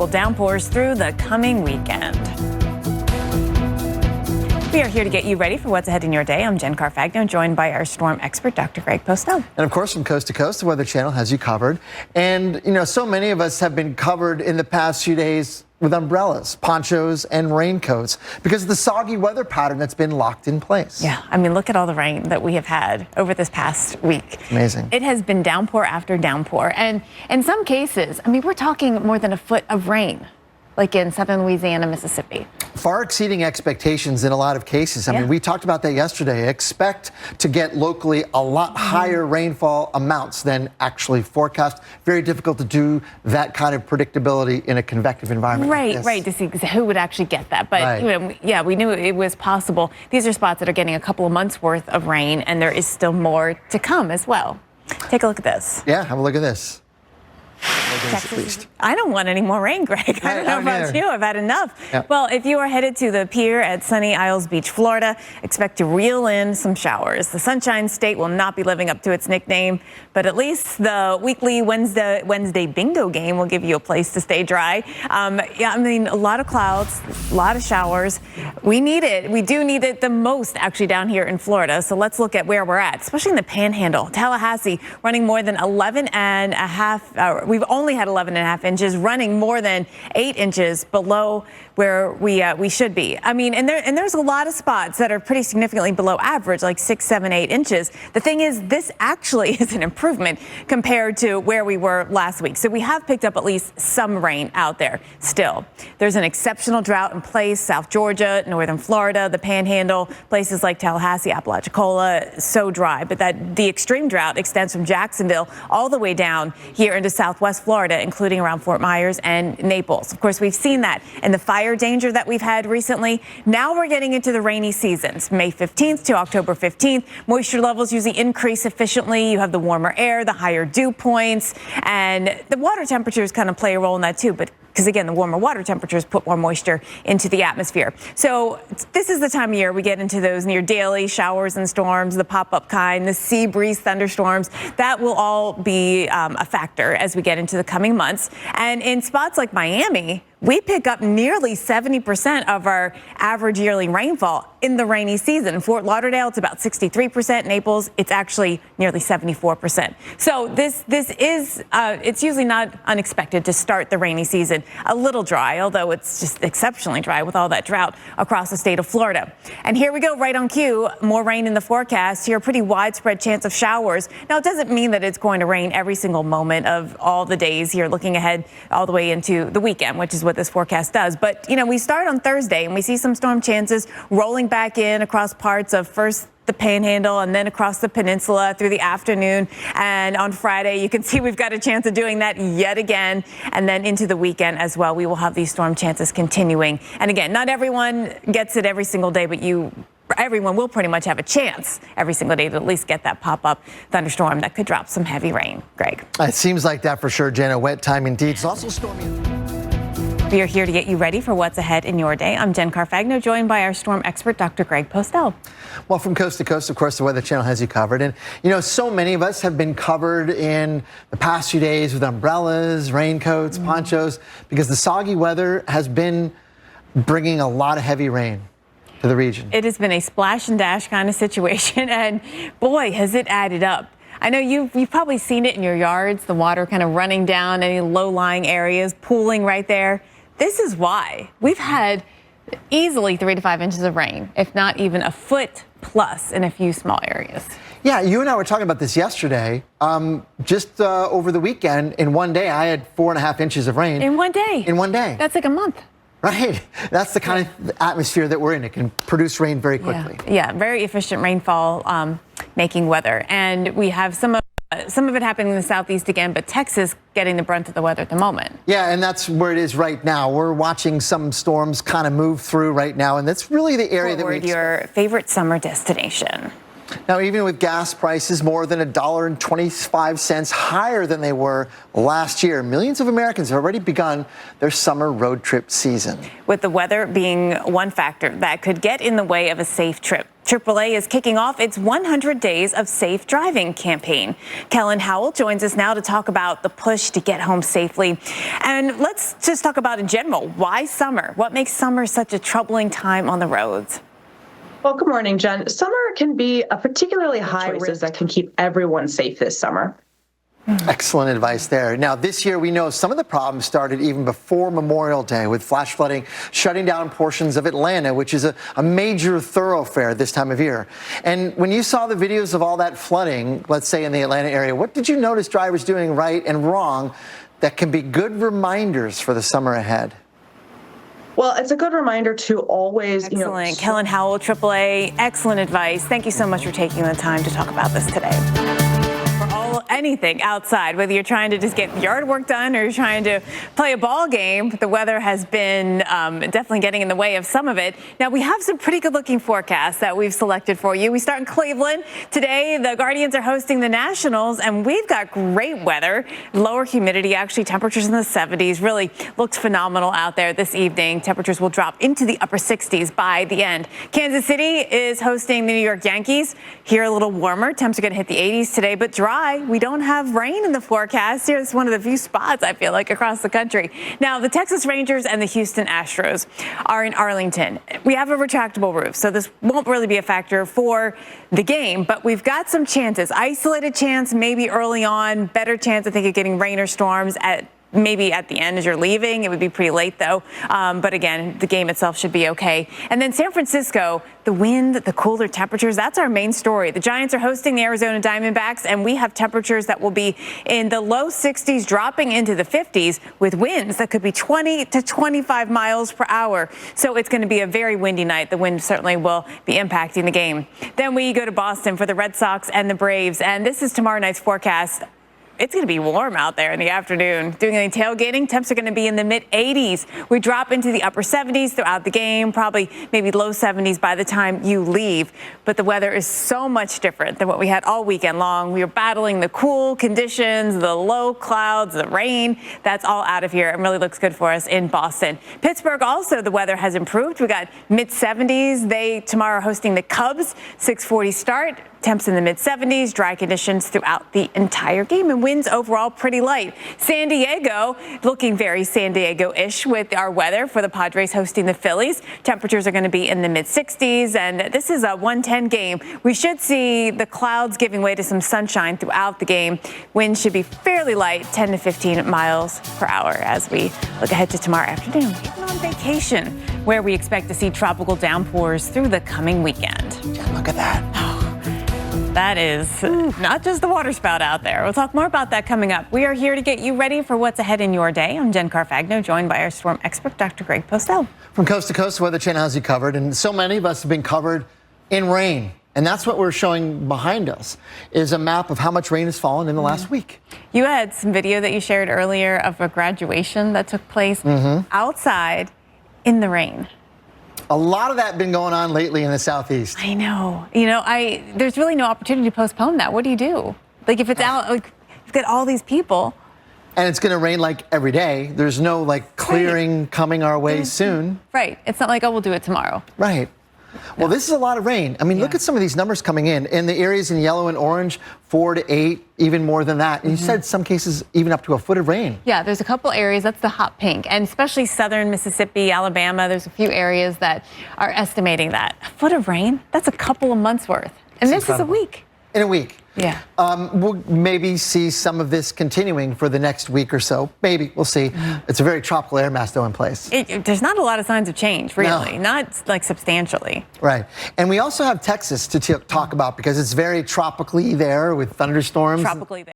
Downpours through the coming weekend. We are here to get you ready for what's ahead in your day. I'm Jen Carfagno, joined by our storm expert, Dr. Greg Postel. And of course, from coast to coast, the Weather Channel has you covered. And, so many of us have been covered in the past few days with umbrellas, ponchos, and raincoats because of the soggy weather pattern that's been locked in place. Yeah, I mean, look at all the rain that we have had over this past week. Amazing. It has been downpour after downpour. And in some cases, I mean, we're talking more than a foot of rain, like in southern Louisiana, Mississippi. Far exceeding expectations in a lot of cases. I mean, we talked about that yesterday. Expect to get locally a lot higher rainfall amounts than actually forecast. Very difficult to do that kind of predictability in a convective environment. Right, to see who would actually get that. But, we knew it was possible. These are spots that are getting a couple of months worth of rain, and there is still more to come as well. Take a look at this. Yeah, have a look at this. Texas, I don't want any more rain, Greg. I don't know about you. I've had enough. Yep. Well, if you are headed to the pier at sunny Isles Beach, Florida, expect to reel in some showers. The Sunshine State will not be living up to its nickname, but at least the weekly Wednesday bingo game will give you a place to stay dry. I mean, a lot of clouds, a lot of showers. We need it. We do need it the most, actually, down here in Florida. So let's look at where we're at, especially in the Panhandle. Tallahassee running more than 11 and a half. We've only had 11 and a half inches, running more than 8 inches below where we should be. I mean, and there's a lot of spots that are pretty significantly below average, like 6, 7, 8 inches. The thing is, this actually is an improvement compared to where we were last week. So we have picked up at least some rain out there still. There's an exceptional drought in place, South Georgia, northern Florida, the Panhandle, places like Tallahassee, Apalachicola, so dry. But the extreme drought extends from Jacksonville all the way down here into southwest Florida, including around Fort Myers and Naples. Of course, we've seen that in the fire danger that we've had recently. Now we're getting into the rainy seasons, May 15th to October 15th. Moisture levels usually increase efficiently. You have the warmer air, the higher dew points, and the water temperatures kind of play a role in that too. But because, again, the warmer water temperatures put more moisture into the atmosphere. So this is the time of year we get into those near daily showers and storms, the pop-up kind, the sea breeze thunderstorms. That will all be a factor as we get into the coming months. And in spots like Miami, we pick up nearly 70% of our average yearly rainfall in the rainy season. Fort Lauderdale, it's about 63%. Naples, it's actually nearly 74%. So this is, it's usually not unexpected to start the rainy season a little dry, although it's just exceptionally dry with all that drought across the state of Florida. And here we go, right on cue, more rain in the forecast. Here, a pretty widespread chance of showers. Now, it doesn't mean that it's going to rain every single moment of all the days here, looking ahead all the way into the weekend, which is what this forecast does. But, we start on Thursday and we see some storm chances rolling back in across parts of first the Panhandle and then across the peninsula through the afternoon. And on Friday, you can see we've got a chance of doing that yet again. And then into the weekend as well, we will have these storm chances continuing. And again, not everyone gets it every single day, but everyone will pretty much have a chance every single day to at least get that pop-up thunderstorm that could drop some heavy rain. Greg. It seems like that for sure, Jen. A wet time indeed. It's also stormy. We are here to get you ready for what's ahead in your day. I'm Jen Carfagno, joined by our storm expert, Dr. Greg Postel. Well, from coast to coast, of course, the Weather Channel has you covered. And, so many of us have been covered in the past few days with umbrellas, raincoats, ponchos, because the soggy weather has been bringing a lot of heavy rain to the region. It has been a splash and dash kind of situation, and boy, has it added up. I know you've probably seen it in your yards, the water kind of running down any low-lying areas, pooling right there. This is why we've had easily 3 to 5 inches of rain, if not even a foot plus in a few small areas. Yeah, you and I were talking about this yesterday. Just over the weekend, in one day, I had 4.5 inches of rain. In one day? In one day. That's like a month. Right. That's the kind of atmosphere that we're in. It can produce rain very quickly. Yeah, very efficient rainfall making weather. And we have some of it happening in the southeast again, but Texas getting the brunt of the weather at the moment. Yeah, and that's where it is right now. We're watching some storms kind of move through right now, and that's really the area that we your favorite summer destination. Now, even with gas prices more than $1.25 higher than they were last year, millions of Americans have already begun their summer road trip season. With the weather being one factor that could get in the way of a safe trip. AAA is kicking off its 100 Days of Safe Driving campaign. Kellen Howell joins us now to talk about the push to get home safely. And let's just talk about in general, why summer? What makes summer such a troubling time on the roads? Well, good morning, Jen. Summer can be a particularly high risk that can keep everyone safe this summer. Excellent advice there. Now, this year, we know some of the problems started even before Memorial Day with flash flooding shutting down portions of Atlanta, which is a major thoroughfare this time of year. And when you saw the videos of all that flooding, let's say in the Atlanta area, what did you notice drivers doing right and wrong that can be good reminders for the summer ahead? Well, it's a good reminder to always, Excellent. Kellen Howell, AAA, excellent advice. Thank you so much for taking the time to talk about this today. Anything outside, whether you're trying to just get yard work done or you're trying to play a ball game, the weather has been definitely getting in the way of some of it. Now, we have some pretty good looking forecasts that we've selected for you. We start in Cleveland. Today, the Guardians are hosting the Nationals, and we've got great weather, lower humidity, actually temperatures in the 70s. Really looks phenomenal out there this evening. Temperatures will drop into the upper 60s by the end. Kansas City is hosting the New York Yankees. Here a little warmer. Temps are going to hit the 80s today, but dry. We don't have rain in the forecast. Here's one of the few spots, I feel like, across the country. Now, the Texas Rangers and the Houston Astros are in Arlington. We have a retractable roof, so this won't really be a factor for the game, but we've got some chances. Isolated chance, maybe early on, better chance, I think, of getting rain or storms maybe at the end as you're leaving. It would be pretty late, though. But again, the game itself should be okay. And then San Francisco, the wind, the cooler temperatures, that's our main story. The Giants are hosting the Arizona Diamondbacks, and we have temperatures that will be in the low 60s, dropping into the 50s with winds that could be 20 to 25 miles per hour. So it's going to be a very windy night. The wind certainly will be impacting the game. Then we go to Boston for the Red Sox and the Braves, and this is tomorrow night's forecast. It's going to be warm out there in the afternoon. Doing any tailgating, temps are going to be in the mid-80s. We drop into the upper 70s throughout the game, probably maybe low 70s by the time you leave. But the weather is so much different than what we had all weekend long. We were battling the cool conditions, the low clouds, the rain. That's all out of here and really looks good for us in Boston. Pittsburgh also, the weather has improved. We got mid-70s. They tomorrow are hosting the Cubs, 6:40 start. Temps in the mid-70s, dry conditions throughout the entire game, and winds overall pretty light. San Diego looking very San Diego-ish with our weather for the Padres hosting the Phillies. Temperatures are going to be in the mid-60s, and this is a 110 game. We should see the clouds giving way to some sunshine throughout the game. Winds should be fairly light, 10 to 15 miles per hour as we look ahead to tomorrow afternoon. Even on vacation, where we expect to see tropical downpours through the coming weekend. Look at that. That is not just the water spout out there. We'll talk more about that coming up. We are here to get you ready for what's ahead in your day. I'm Jen Carfagno, joined by our storm expert, Dr. Greg Postel. From coast to coast, Weather Channel has you covered, and so many of us have been covered in rain. And that's what we're showing behind us, is a map of how much rain has fallen in the last week. You had some video that you shared earlier of a graduation that took place outside in the rain. A lot of that been going on lately in the Southeast. I know. There's really no opportunity to postpone that. What do you do? Like, if it's out, like, you've got all these people. And it's going to rain like every day. There's no clearing coming our way soon. Right. It's not like, oh, we'll do it tomorrow. Right. Well, this is a lot of rain. I mean, look at some of these numbers coming in. In the areas in yellow and orange, 4 to 8, even more than that. And you said some cases even up to a foot of rain. Yeah, there's a couple areas. That's the hot pink. And especially southern Mississippi, Alabama, there's a few areas that are estimating that. A foot of rain? That's a couple of months worth. And this is a week. In a week. Yeah. We'll maybe see some of this continuing for the next week or so. Maybe. We'll see. It's a very tropical air mass, though, in place. There's not a lot of signs of change, really. No. Not like substantially. Right. And we also have Texas to talk about because it's very tropically there with thunderstorms. Tropically there.